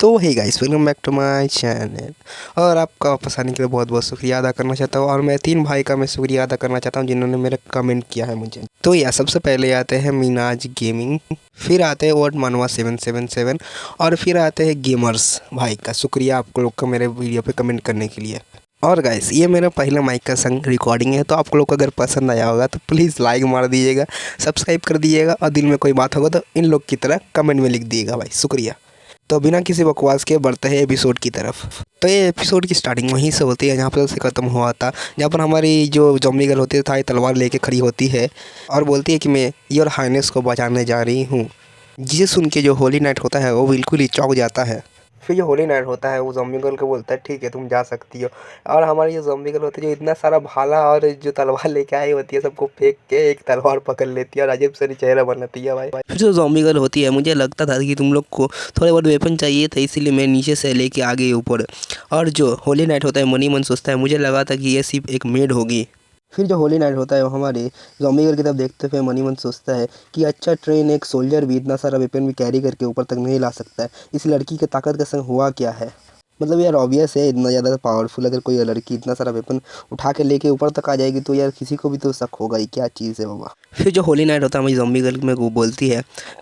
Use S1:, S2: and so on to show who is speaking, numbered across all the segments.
S1: तो hey guys, welcome back to my channel. और आपका वापस आने के लिए बहुत बहुत शुक्रिया अदा करना चाहता हूँ। और मैं 3 भाई का मैं शुक्रिया अदा करना चाहता हूँ जिन्होंने मेरा कमेंट किया है मुझे। तो या सबसे पहले आते हैं मीनाज गेमिंग, फिर आते हैं वर्ड मनवा 777 और फिर आते हैं गेमर्स भाई का। शुक्रिया आप लोग का मेरे वीडियो पे कमेंट करने के लिए। और गाइस, ये मेरा पहला माइक का संग रिकॉर्डिंग है, तो आप लोग को अगर पसंद आया होगा तो प्लीज़ लाइक मार दीजिएगा, सब्सक्राइब कर दीजिएगा और दिल में कोई बात होगा तो इन लोग की तरह कमेंट में लिख दीजिएगा भाई, शुक्रिया। तो बिना किसी बकवास के बढ़ते हैं एपिसोड की तरफ। तो ये एपिसोड की स्टार्टिंग वहीं से होती है जहाँ पर उसे ख़त्म हुआ था, जहाँ पर हमारी जो ज़ॉम्बी गर्ल होती है तलवार लेके खड़ी होती है और बोलती है कि मैं योर हाइनेस को बचाने जा रही हूँ। जिसे सुन के जो होली नाइट होता है वो बिल्कुल ही चौंक जाता है। फिर जो होली नाइट होता है वो ज़ॉम्बी गर्ल को बोलता है ठीक है तुम जा सकती हो। और हमारी जो ज़ॉम्बी गर्ल होती है जो इतना सारा भाला और जो तलवार लेके आई होती है सबको फेंक के एक तलवार पकड़ लेती है और अजीब सा चेहरा बनाती है भाई। फिर जो ज़ॉम्बी गर्ल होती है, मुझे लगता था कि तुम लोग को थोड़े बहुत वेपन चाहिए था, इसीलिए मैं नीचे से लेके आ गई ऊपर। और जो होली नाइट होता है मनी मन सोचता है, मुझे लगा था कि ये सिर्फ एक मेड होगी। फिर जो होली नाइट होता है वो हमारे ज़ॉम्बी गर्ल की तरफ देखते हुए मनी मन सोचता है कि अच्छा ट्रेन एक सोल्जर भी इतना सारा वेपन भी कैरी करके ऊपर तक नहीं ला सकता है। इस लड़की के ताकत के संग हुआ क्या है? मतलब यार ऑब्वियस है, इतना ज़्यादा पावरफुल अगर कोई लड़की इतना सारा वेपन उठा के लेके ऊपर तक आ जाएगी तो यार किसी को भी तो शक होगा ही, क्या चीज़ है बाबा। फिर जो होली नाइट होता है हमारी ज़ॉम्बी गर्ल में वो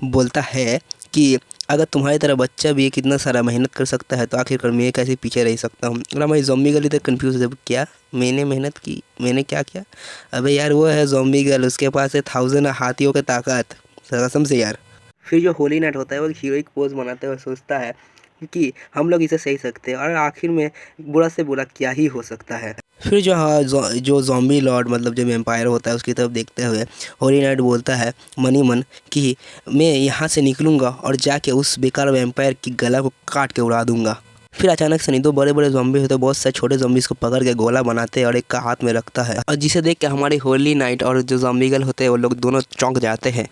S1: बोलता है कि अगर तुम्हारी तरह बच्चा भी कितना सारा मेहनत कर सकता है तो आखिरकार मैं कैसे पीछे रह सकता हूँ। और हमारी ज़ॉम्बी गर्ल इधर कन्फ्यूज़ है, क्या मैंने मेहनत की, मैंने क्या किया? अबे यार वो है ज़ॉम्बी गर्ल, उसके पास है 1000 हाथियों की ताकत, कसम से यार। फिर जो होली नाइट होता है वो हीरोइक पोज बनाते हुए सोचता है कि हम लोग इसे सही सकते हैं और आखिर में बुरा से बुरा क्या ही हो सकता है। फिर जो जो ज़ॉम्बी लॉर्ड मतलब जो एम्पायर होता है उसकी तरफ देखते हुए होली नाइट बोलता है मनी मन कि मैं यहाँ से निकलूँगा और जाके उस बेकार वैम्पायर की गला को काट के उड़ा दूँगा। फिर अचानक से नहीं, 2 बड़े बड़े ज़ॉम्बी होते हैं, बहुत सारे छोटे ज़ॉम्बीज़ को पकड़ के गोला बनाते हैं और एक का हाथ में रखता है, और जिसे देख के हमारी होली नाइट और जो ज़ॉम्बी गर्ल होते हैं वो लोग दोनों चौंक जाते हैं।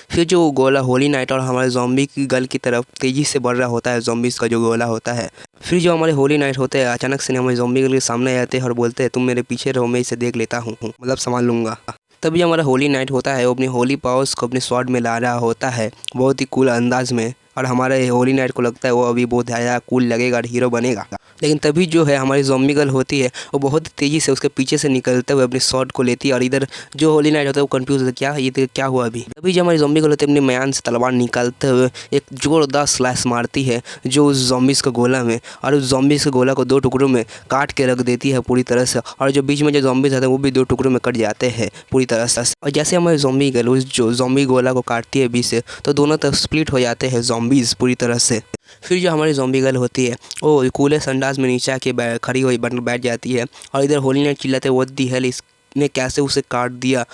S1: फिर जो गोला होली नाइट और हमारे ज़ॉम्बी की गर्ल की तरफ तेज़ी से बढ़ रहा होता है, ज़ॉम्बीज़ का जो गोला होता है। फिर जो हमारे होली नाइट होते हैं अचानक से हमारे ज़ॉम्बी गर्ल के सामने आते हैं और बोलते हैं तुम मेरे पीछे रहो, मैं इसे देख लेता हूँ, मतलब संभाल लूँगा। तभी हमारा होली नाइट होता है वो अपनी होली पावर्स को अपने स्वॉर्ड में ला रहा होता है बहुत ही कूल अंदाज में, और हमारे होली नाइट को लगता है वो अभी बहुत ज़्यादा कूल लगेगा और हीरो बनेगा। लेकिन तभी जो है हमारी ज़ॉम्बी गर्ल होती है वो बहुत तेज़ी से उसके पीछे से निकलते हुए अपने शॉट को लेती है, और इधर जो होली नाइट होता है वो कंफ्यूज है क्या ये तो क्या हुआ अभी। तभी जो हमारी ज़ॉम्बी गर्ल होती है अपने म्यान से तलवार निकालते हुए एक जोरदार स्लैश मारती है जो उस ज़ॉम्बीज़ का गोला में, और उस ज़ॉम्बीज़ के गोला को 2 टुकड़ों में काट के रख देती है पूरी तरह से, और जो बीच में जो ज़ॉम्बीज़ आते हैं वो भी 2 टुकड़ों में कट जाते हैं पूरी तरह से। और जैसे हमारी ज़ॉम्बी गर्ल उस जो ज़ॉम्बी गोला को काटती है बीच से तो दोनों तरफ स्प्लिट हो जाते हैं ज़ॉम्बीज़ पूरी तरह से। फिर जो हमारी ज़ॉम्बी गर्ल होती है वो कूले अंदाज में नीचे आके खड़ी हुई बैठ जाती है, और इधर होली नाइट चिल्लाते व्हाट दी हेल, इसने कैसे उसे काट दिया।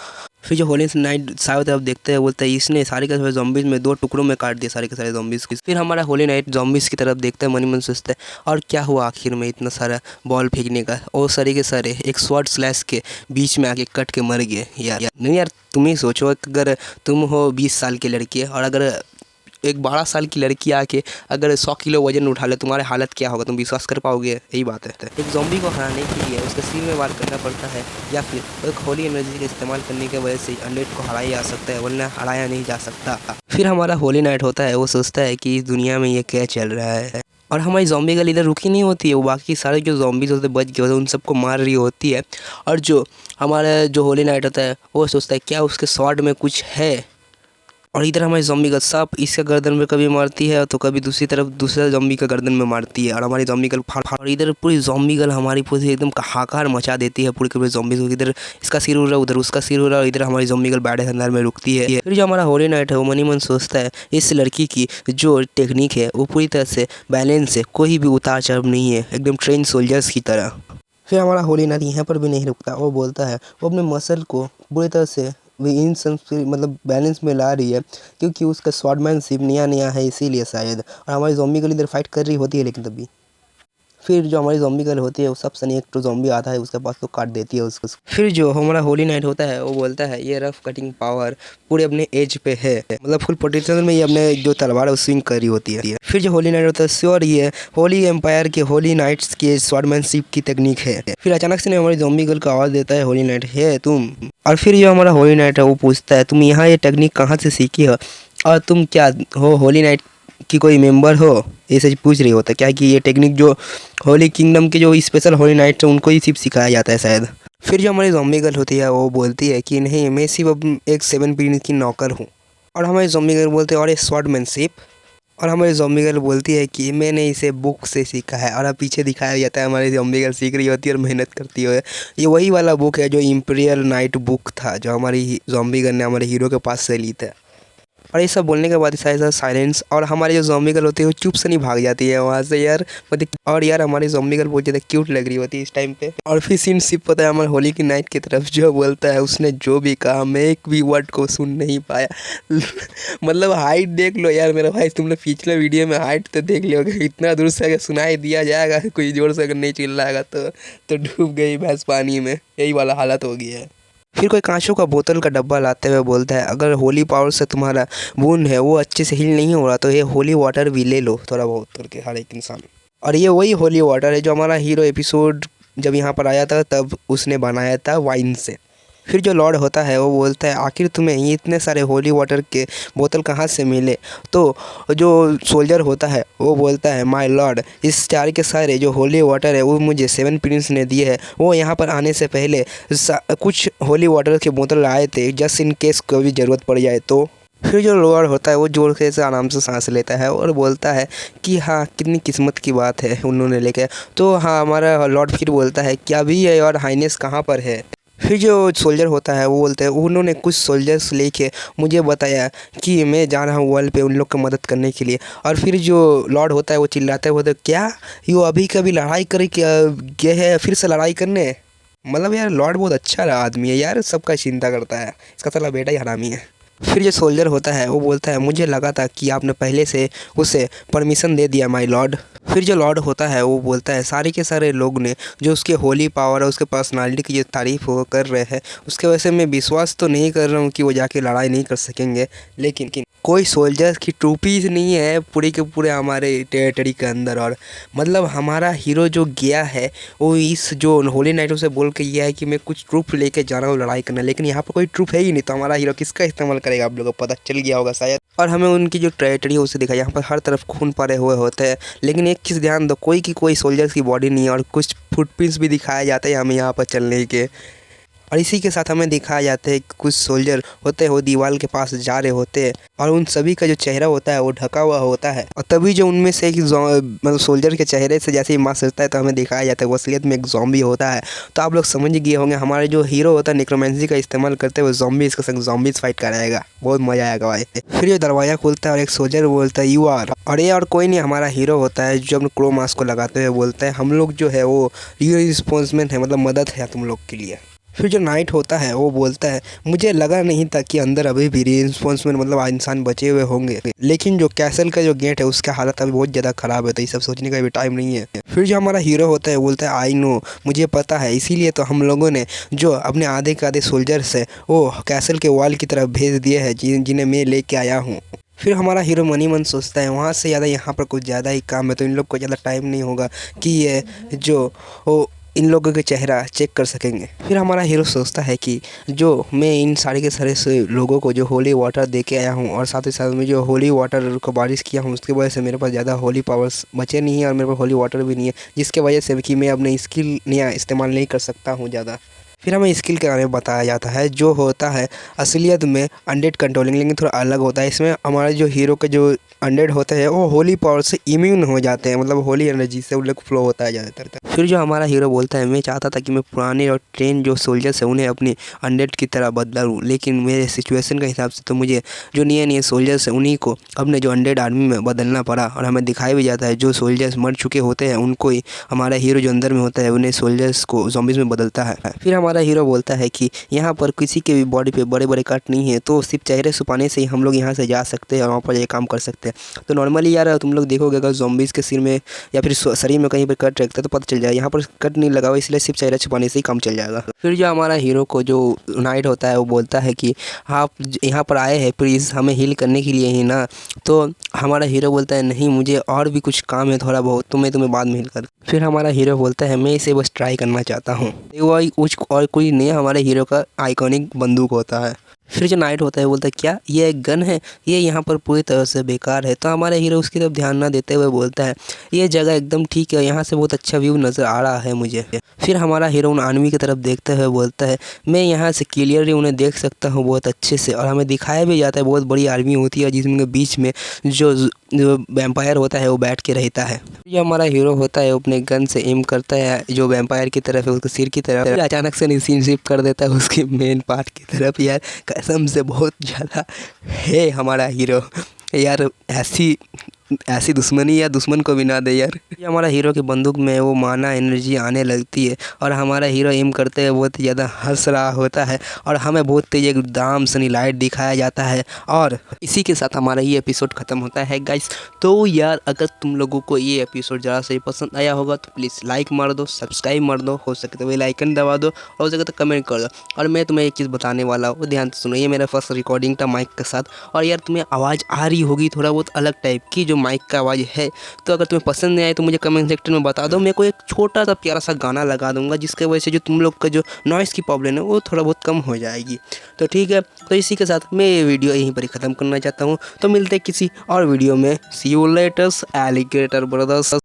S1: फिर जो होली नाइट सारे तरफ देखते हैं बोलते हैं इसने सारे के सारे ज़ॉम्बीज़ में 2 टुकड़ों में काट दिया सारे के सारे ज़ॉम्बीज़ को। फिर हमारा होली नाइट ज़ॉम्बीज़ की तरफ देखते हैं, मनी मन सोचते हैं और क्या हुआ आखिर में इतना सारा बॉल फेंकने का, और सारे के सारे एक स्वॉर्ड स्लैश के बीच में आके कट के मर गए। यार नहीं यार, तुम ही सोचो अगर तुम हो 20 साल की लड़की और अगर एक 12 साल की लड़की आके अगर 100 किलो वजन उठा ले तुम्हारे हालत क्या होगा, तुम विश्वास कर पाओगे? यही बात है। एक ज़ॉम्बी को हराने के लिए उसके सिर में वार करना पड़ता है या फिर एक होली एनर्जी का इस्तेमाल करने की वजह से अनडेड को हराया जा सकता है, वरना हराया नहीं जा सकता। फिर हमारा होली नाइट होता है वो सोचता है कि इस दुनिया में ये क्या चल रहा है, और हमारी ज़ॉम्बी गर्ल इधर रुकी नहीं होती है, वो बाकी सारे जो ज़ॉम्बीज़ होते बच गए होते हैं उन सबको मार रही होती है। और जो हमारा जो होली नाइट होता है वो सोचता है क्या उसके स्वॉर्ड में कुछ है, और इधर हमारी ज़ॉम्बी गर्ल सांप इसका गर्दन में कभी मारती है तो कभी दूसरी तरफ दूसरे ज़ॉम्बी का गर्दन में मारती है, और हमारी ज़ॉम्बी गर्ल और इधर पूरी ज़ॉम्बी गर्ल हमारी पूरी एकदम हाहाकार मचा देती है पूरी पूरी ज़ॉम्बीज़ को। इधर इसका सिर उड़ रहा है, उधर उसका सिर उड़ रहा है, और इधर हमारी ज़ॉम्बी गर्ल बैठे अंदर में रुकती है। फिर जो हमारा होली नाइट है वो मनी मन सोचता है इस लड़की की जो टेक्निक है वो पूरी तरह से बैलेंस है, कोई भी उतार चढ़ाव नहीं है, एकदम ट्रेन सोल्जर्स की तरह। फिर हमारा होली नाइट यहाँ पर भी नहीं रुकता, वो बोलता है वो अपने मसल को पूरी तरह से इन मतलब बैलेंस में ला रही है, क्योंकि उसका स्वॉर्डमैनशिप नया है इसीलिए शायद। और हमारी ज़ॉम्बी गर्ल इधर फाइट कर रही होती है, लेकिन तभी फिर जो हमारी ज़ॉम्बी गर्ल होती है वो सब सनी एक तो ज़ॉम्बी आता है उसके पास तो काट देती है उसको। फिर जो हमारा होली नाइट होता है वो बोलता है ये रफ कटिंग पावर पूरे अपने एज पे है, मतलब फुल पोटेंशियल में ये अपने जो तलवार है वो स्विंग कर रही होती है। फिर जो होली नाइट होता है श्योर ये होली एम्पायर के होली नाइट्स के स्वॉर्डमैनशिप की टेक्निक है। फिर अचानक से हमारी ज़ॉम्बी गर्ल का आवाज़ देता है होली नाइट है तुम, और फिर जो हमारा होली नाइट है वो पूछता है तुम यहाँ ये टेक्निक कहाँ से सीखी हो और तुम क्या हो होली नाइट की कोई मेंबर हो, ऐसे पूछ रही होता क्या कि ये टेक्निक जो होली किंगडम के जो स्पेशल होली नाइट है उनको ही सिर्फ सिखाया जाता है शायद। फिर जो हमारी ज़ॉम्बी गर्ल होती है वो बोलती है कि नहीं, मैं सिर्फ एक 7 प्रिंस की नौकर हूँ। और हमारी ज़ॉम्बी गर्ल बोलते हैं और ये स्वॉर्डमैनशिप। और हमारी ज़ॉम्बी गर्ल बोलती है कि मैंने इसे बुक से सीखा है। और अब पीछे दिखाया जाता है हमारी ज़ॉम्बी गर्ल सीख रही होती है और मेहनत करती है। ये वही वाला बुक है जो इम्पीरियल नाइट बुक था, जो हमारी ज़ॉम्बी गर्ल ने हमारे हीरो के पास से ली था। और ये सब बोलने के बाद शायद साइलेंस, और हमारी जो ज़ॉम्बी गर्ल होती है वो चुप से नहीं भाग जाती है वहाँ से यार। मतलब और यार हमारी ज़ॉम्बी गर्ल बहुत ज़्यादा क्यूट लग रही होती है इस टाइम पे। और फिर सीन शिफ्ट होता है हमारे होली की नाइट की तरफ, जो बोलता है उसने जो भी कहा मैं एक भी वर्ड को सुन नहीं पाया। मतलब हाइट देख लो यार मेरा भाई, तुम लोग पिछले वीडियो में हाइट तो देख लियोगे, इतना दूर से अगर सुनाई दिया जाएगा कोई ज़ोर से अगर नहीं चिल्लाएगा तो डूब गई भैंस पानी में, यही वाला हालत हो गया है। फिर कोई कांचों का बोतल का डब्बा लाते हुए बोलता है अगर होली पावर से तुम्हारा वुंड है वो अच्छे से हील नहीं हो रहा तो ये होली वाटर भी ले लो थोड़ा बहुत करके हर एक इंसान। और ये वही होली वाटर है जो हमारा हीरो एपिसोड जब यहाँ पर आया था तब उसने बनाया था वाइन से। फिर जो लॉर्ड होता है वो बोलता है आखिर तुम्हें ये इतने सारे होली वाटर के बोतल कहाँ से मिले। तो जो सोल्जर होता है वो बोलता है माय लॉर्ड, इस चार के सारे जो होली वाटर है वो मुझे 7 प्रिंस ने दिए हैं। वो यहाँ पर आने से पहले कुछ होली वाटर के बोतल लाए थे जस्ट इन केस कभी ज़रूरत पड़ जाए तो। फिर जो लॉर्ड होता है वो जोर से आराम से सांस लेता है और बोलता है कि हाँ कितनी किस्मत की बात है उन्होंने लेके। तो हाँ हमारा लॉर्ड फिर बोलता है क्या भी है और हाइनेस कहाँ पर है। फिर जो सोल्जर होता है वो बोलते हैं उन्होंने कुछ सोल्जर्स लेके मुझे बताया कि मैं जा रहा हूँ वर्ल्ड पे उन लोग की मदद करने के लिए। और फिर जो लॉर्ड होता है वो चिल्लाते हुए क्या यो अभी कभी लड़ाई करे गए है फिर से लड़ाई करने। मतलब यार लॉर्ड बहुत अच्छा रहा आदमी है यार, सबका चिंता करता है, इसका साला बेटा ही हरामी है। फिर जो सोल्जर होता है वो बोलता है मुझे लगा था कि आपने पहले से उसे परमिशन दे दिया माय लॉर्ड। फिर जो लॉर्ड होता है वो बोलता है सारे के सारे लोग ने जो उसके होली पावर और उसके पर्सनालिटी की जो तारीफ़ वो कर रहे हैं उसके वजह से मैं विश्वास तो नहीं कर रहा हूँ कि वो जाके लड़ाई नहीं कर सकेंगे, लेकिन कोई सोल्जर्स की ट्रूपीज नहीं है पूरे के पूरे हमारे टेरिटरी के अंदर। और मतलब हमारा हीरो जो गया है वो इस जो होली नाइटों से बोल के गया है कि मैं कुछ ट्रूप लेके जा रहा हूँ लड़ाई करना, लेकिन यहाँ पर कोई ट्रूप है ही नहीं, तो हमारा हीरो किसका इस्तेमाल करेगा आप लोगों को पता चल गया होगा शायद। और हमें उनकी जो टेरिटरी है उसे दिखा, यहाँ पर हर तरफ खून पड़े हुए होते हैं, लेकिन एक चीज़ ध्यान दो कोई की कोई सोल्जर्स की बॉडी नहीं है और कुछ फुटप्रिंट्स भी दिखाए जाते हैं हमें यहाँ पर चलने के। और इसी के साथ हमें दिखाया जाता है कि कुछ सोल्जर होते हैं वो दीवार के पास जा रहे होते हैं और उन सभी का जो चेहरा होता है वो ढका हुआ होता है। और तभी जो उनमें से एक मतलब सोल्जर के चेहरे से जैसे ही मास्क सजता है तो हमें दिखाया जाता है वो असलियत में एक ज़ॉम्बी होता है। तो आप लोग समझ गए होंगे हमारे जो हीरो होता है नेक्रोमेंसी का इस्तेमाल करते हुए ज़ॉम्बीज़ के संग ज़ॉम्बीज़ फाइट कराएगा, बहुत मज़ा आएगा भाई। फिर ये दरवाज़ा खुलता है और एक सोल्जर बोलता है यू आर, और ये और कोई नहीं हमारा हीरो होता है जो अपने क्रो मास्क को लगाते हुए बोलता है हम लोग जो है वो रिस्पॉन्समेंट है, मतलब मदद है तुम लोग के लिए। फिर जो नाइट होता है वो बोलता है मुझे लगा नहीं था कि अंदर अभी भी रीइंफोर्समेंट मतलब इंसान बचे हुए होंगे, लेकिन जो कैसल का जो गेट है उसका हालत अभी बहुत ज़्यादा ख़राब है, तो ये सब सोचने का भी टाइम नहीं है। फिर जो हमारा हीरो होता है बोलता है आई नो, मुझे पता है, इसीलिए तो हम लोगों ने जो अपने आधे के आधे सोल्जर्स है वो कैसल के वॉल की तरफ भेज दिए हैं जिन्हें मैं लेके आया हूँ। फिर हमारा हीरो मनी मन सोचता है वहाँ से ज़्यादा यहाँ पर कुछ ज़्यादा ही काम है, तो इन लोग को ज़्यादा टाइम नहीं होगा कि ये जो वो इन लोगों के चेहरा चेक कर सकेंगे। फिर हमारा हीरो सोचता है कि जो मैं इन सारे के सारे से लोगों को जो होली वाटर दे के आया हूँ और साथ ही साथ में जो होली वाटर को बारिश किया हूँ उसकी वजह से मेरे पास ज़्यादा होली पावर्स बचे नहीं है और मेरे पास होली वाटर भी नहीं है, जिसके वजह से कि मैं अपने स्किल नया इस्तेमाल नहीं कर सकता हूँ ज़्यादा। फिर हमें स्किल के बारे में बताया जाता है जो होता है असलियत में अनडेड कंट्रोलिंग, लेकिन थोड़ा अलग होता है। इसमें हमारे जो हीरो के जो अनडेड होते हैं वो होली पावर से इम्यून हो जाते हैं, मतलब होली एनर्जी से उन लोग फ्लो होता है ज़्यादातर। फिर जो हमारा हीरो बोलता है मैं चाहता था कि मैं पुराने और ट्रेन जो सोल्जर्स हैं उन्हें अपनी अनडेड की तरह बदला लूँ, लेकिन मेरे सिचुएशन के हिसाब से तो मुझे जो नए नए सोल्जर्स हैं उन्हीं को अपने जो अनडेड आर्मी में बदलना पड़ा। और हमें दिखाई भी जाता है जो सोल्जर्स मर चुके होते हैं उनको ही हमारा हीरो जो अंदर में होता है उन्हें सोल्जर्स को ज़ॉम्बीज़ में बदलता है। फिर हमारा हीरो बोलता है कि यहाँ पर किसी के भी बॉडी पे बड़े बड़े कट नहीं है, तो सिर्फ चेहरे छुपाने से ही हम लोग यहाँ से जा सकते हैं और वहाँ पर ये काम कर सकते हैं। तो नॉर्मली यार तुम लोग देखोगे अगर ज़ॉम्बीज़ के सिर में या फिर शरीर में कहीं पर कट रखते तो पता चल जाए, यहाँ पर कट नहीं लगा हुआ इसलिए सिर्फ चेहरा छुपाने से ही काम चल जाएगा। फिर जो हमारा हीरो को जो नाइट होता है वो बोलता है कि आप यहाँ पर आए हैं प्लीज़ हमें हील करने के लिए ही ना। तो हमारा हीरो बोलता है नहीं मुझे और भी कुछ काम है थोड़ा बहुत, तो मैं तुम्हें बाद में हील कर। फिर हमारा हीरो बोलता है मैं इसे बस ट्राई करना चाहता हूँ। वो और कोई नहीं हमारे हीरो का आइकॉनिक बंदूक होता है। फिर जो नाइट होता है बोलता है क्या ये एक गन है, ये यहाँ पर पूरी तरह से बेकार है। तो हमारा हीरो उसकी तरफ ध्यान ना देते हुए बोलता है ये जगह एकदम ठीक है, यहाँ से बहुत अच्छा व्यू नज़र आ रहा है मुझे। फिर हमारा हीरो उन आदमी की तरफ देखते हुए बोलता है मैं यहाँ से क्लियरली उन्हें देख सकता हूँ बहुत अच्छे से, और हमें दिखाया भी जाता है बहुत बड़ी आर्मी होती है जिसमें बीच में जो वैम्पायर होता है वो बैठ के रहता है। जो हमारा हीरो होता है वो अपने गन से एम करता है जो वैम्पायर की तरफ है उसके सिर की तरफ, फिर अचानक से निशान शिफ्ट कर देता है उसके मेन पार्ट की तरफ। यार कसम से बहुत ज़्यादा है हमारा हीरो यार, ऐसी दुश्मनी या दुश्मन को भी ना दे यार। ये हमारा हीरो की बंदूक में वो माना एनर्जी आने लगती है और हमारा हीरो एम करते हुए बहुत ज़्यादा हंस रहा होता है और हमें बहुत तेज एकदम सनी लाइट दिखाया जाता है और इसी के साथ हमारा ये एपिसोड ख़त्म होता है गाइस। तो यार अगर तुम लोगों को ये एपिसोड ज़रा से पसंद आया होगा तो प्लीज़ लाइक मार दो, सब्सक्राइब मार दो, हो सके तो बेल आइकन दबा दो, हो सके तो कमेंट कर दो। और मैं तुम्हें एक चीज़ बताने वाला हूँ, ध्यान से सुनो, ये मेरा फर्स्ट रिकॉर्डिंग था माइक के साथ और यार तुम्हें आवाज़ आ रही होगी थोड़ा बहुत अलग टाइप की जो माइक का आवाज़ है। तो अगर तुम्हें पसंद नहीं आए तो मुझे कमेंट सेक्शन में बता दो, मैं कोई एक छोटा सा प्यारा सा गाना लगा दूंगा जिसके वजह से जो तुम लोग का जो नॉइज़ की प्रॉब्लम है वो थोड़ा बहुत कम हो जाएगी। तो ठीक है, तो इसी के साथ मैं ये वीडियो यहीं पर ही ख़त्म करना चाहता हूँ। तो मिलते हैं किसी और वीडियो में। सी यू लेटर्स एलिगेटर ब्रदर्स।